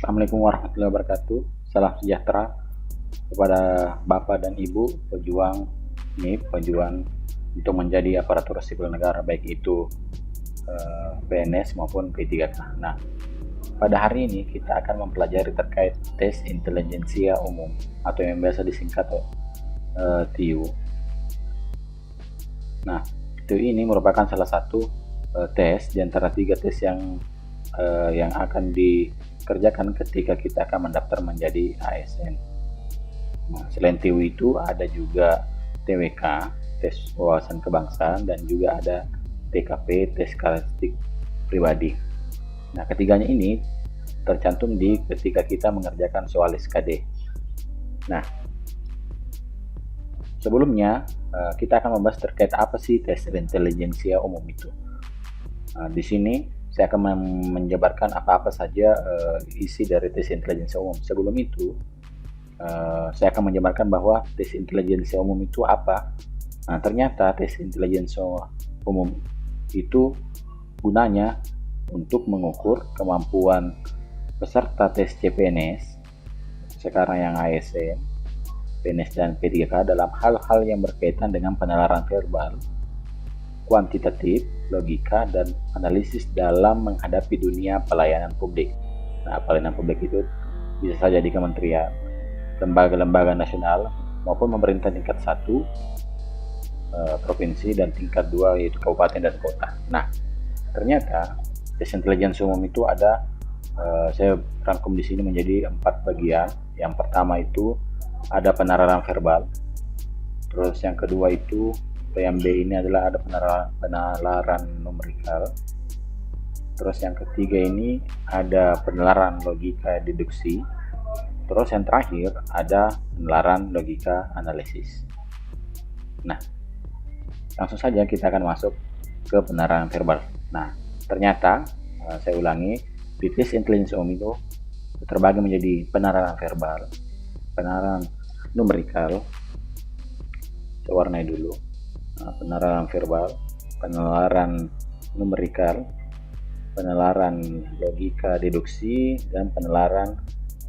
Assalamualaikum warahmatullahi wabarakatuh. Salam sejahtera kepada Bapak dan Ibu pejuang pejuang untuk menjadi aparatur sipil negara, baik itu PNS maupun P3K. Nah, pada hari ini kita akan mempelajari terkait tes intelijensia umum atau yang biasa disingkat TIU. Nah, TIU ini merupakan salah satu tes di antara 3 tes yang akan dikerjakan ketika kita akan mendaftar menjadi ASN. Nah, selain TIU itu ada juga TWK, tes wawasan kebangsaan, dan juga ada TKP, tes karakteristik pribadi. Nah, ketiganya ini tercantum di ketika kita mengerjakan soal SKD. Nah, sebelumnya kita akan membahas terkait apa sih tes intelijensia umum itu. Nah, di sini saya akan menjabarkan apa-apa saja isi dari tes intelijensia umum. Sebelum itu, saya akan menjabarkan bahwa tes intelijensia umum itu apa. Nah, ternyata tes intelijensia umum itu gunanya untuk mengukur kemampuan peserta tes CPNS, sekarang yang ASN, PNS dan P3K, dalam hal-hal yang berkaitan dengan penalaran verbal, kuantitatif, logika, dan analisis dalam menghadapi dunia pelayanan publik. Nah, pelayanan publik itu bisa saja di kementerian, lembaga-lembaga nasional, maupun pemerintah tingkat 1, provinsi, dan tingkat 2 yaitu kabupaten dan kota. Nah, ternyata tes intelijensia umum itu ada, saya rangkum di sini menjadi 4 bagian. Yang pertama itu ada penalaran verbal, terus yang kedua itu yang B ini adalah ada penalaran numerikal, terus yang ketiga ini ada penalaran logika deduksi, terus yang terakhir ada penalaran logika analisis. Nah, langsung saja kita akan masuk ke penalaran verbal. Nah, ternyata saya ulangi, di tes intelijensia umum itu terbagi menjadi penalaran verbal, penalaran numerikal. Saya warnai dulu. Nah, penalaran verbal, penalaran numerikal, penalaran logika deduksi, dan penalaran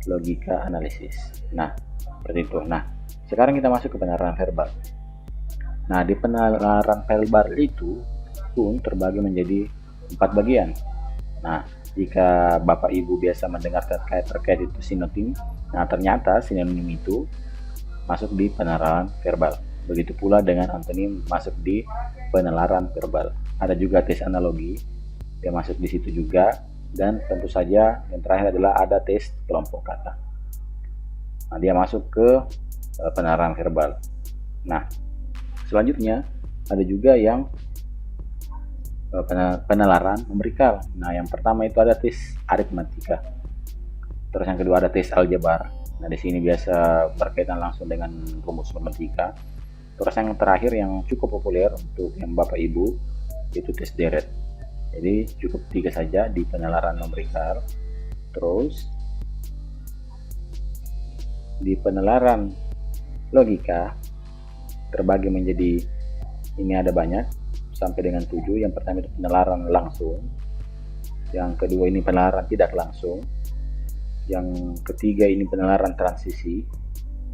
logika analisis. Nah, seperti itu. Nah, sekarang kita masuk ke penalaran verbal. Nah, di penalaran verbal itu pun terbagi menjadi 4 bagian. Nah, jika Bapak Ibu biasa mendengar terkait itu sinonim, nah ternyata sinonim itu masuk di penalaran verbal. Begitu pula dengan antonim masuk di penalaran verbal. Ada juga tes analogi yang masuk di situ juga, dan tentu saja yang terakhir adalah ada tes kelompok kata. Nah, dia masuk ke penalaran verbal. Nah, selanjutnya ada juga yang penalaran numerikal. Nah, yang pertama itu ada tes aritmatika. Terus yang kedua ada tes aljabar. Nah, di sini biasa berkaitan langsung dengan rumus matematika. Terus yang terakhir yang cukup populer untuk yang Bapak Ibu itu tes deret. Jadi cukup 3 saja di penalaran numerikal. Terus di penalaran logika terbagi menjadi, ini ada banyak sampai dengan 7. Yang pertama itu penalaran langsung, yang kedua ini penalaran tidak langsung, yang ketiga ini penalaran transisi,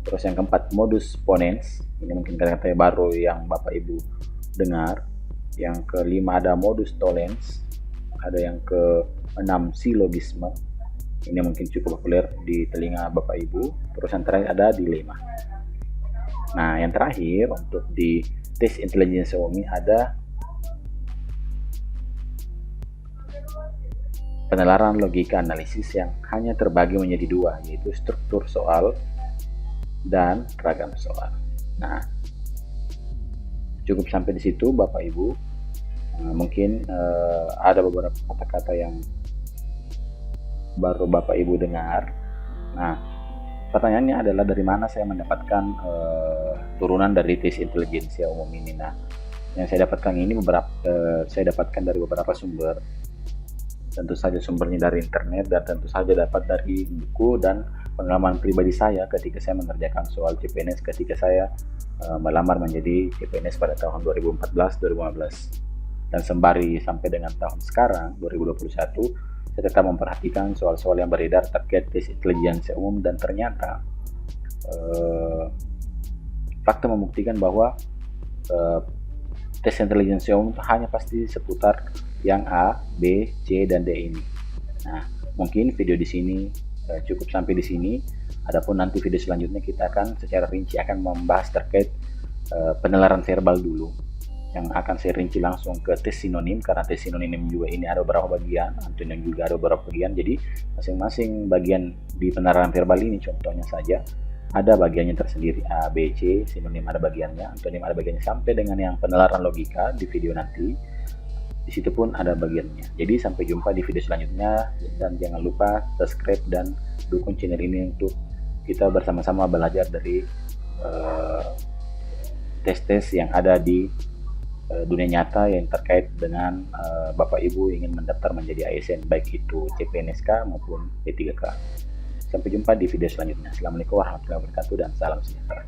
terus yang keempat modus ponens, ini mungkin kata-kata baru yang Bapak Ibu dengar. Yang kelima ada modus tollens, ada yang keenam silogisme, ini mungkin cukup populer di telinga Bapak Ibu. Terus yang terakhir ada dilema. Nah, yang terakhir untuk di tes intelijensia umum ada penalaran logika analisis yang hanya terbagi menjadi 2, yaitu struktur soal dan ragam soal. Nah, cukup sampai di situ Bapak Ibu. Mungkin ada beberapa kata-kata yang baru Bapak Ibu dengar. Nah, pertanyaannya adalah dari mana saya mendapatkan turunan dari tes intelijensia umum ini. Nah, yang saya dapatkan ini saya dapatkan dari beberapa sumber. Tentu saja sumbernya dari internet, dan tentu saja dapat dari buku dan pengalaman pribadi saya ketika saya mengerjakan soal CPNS ketika saya melamar menjadi CPNS pada tahun 2014-2015. Dan sembari sampai dengan tahun sekarang 2021, saya tetap memperhatikan soal-soal yang beredar terkait tes intelijensi umum, dan ternyata fakta membuktikan bahwa tes intelijensi umum itu hanya pasti seputar yang A, B, C, dan D ini. Nah, mungkin video di sini cukup sampai di sini. Adapun nanti video selanjutnya kita akan secara rinci akan membahas terkait penalaran verbal dulu, yang akan saya rinci langsung ke tes sinonim, karena tes sinonim juga ini ada beberapa bagian, antonim juga ada beberapa bagian. Jadi masing-masing bagian di penalaran verbal ini, contohnya saja, ada bagiannya tersendiri, A, B, C, sinonim ada bagiannya, antonim ada bagiannya, sampai dengan yang penalaran logika di video nanti, di situ pun ada bagiannya. Jadi sampai jumpa di video selanjutnya, dan jangan lupa subscribe dan dukung channel ini untuk kita bersama-sama belajar dari tes-tes yang ada di dunia nyata yang terkait dengan Bapak Ibu ingin mendaftar menjadi ASN, baik itu CPNSK maupun P3K. Sampai jumpa di video selanjutnya. Assalamualaikum warahmatullahi wabarakatuh dan salam sejahtera.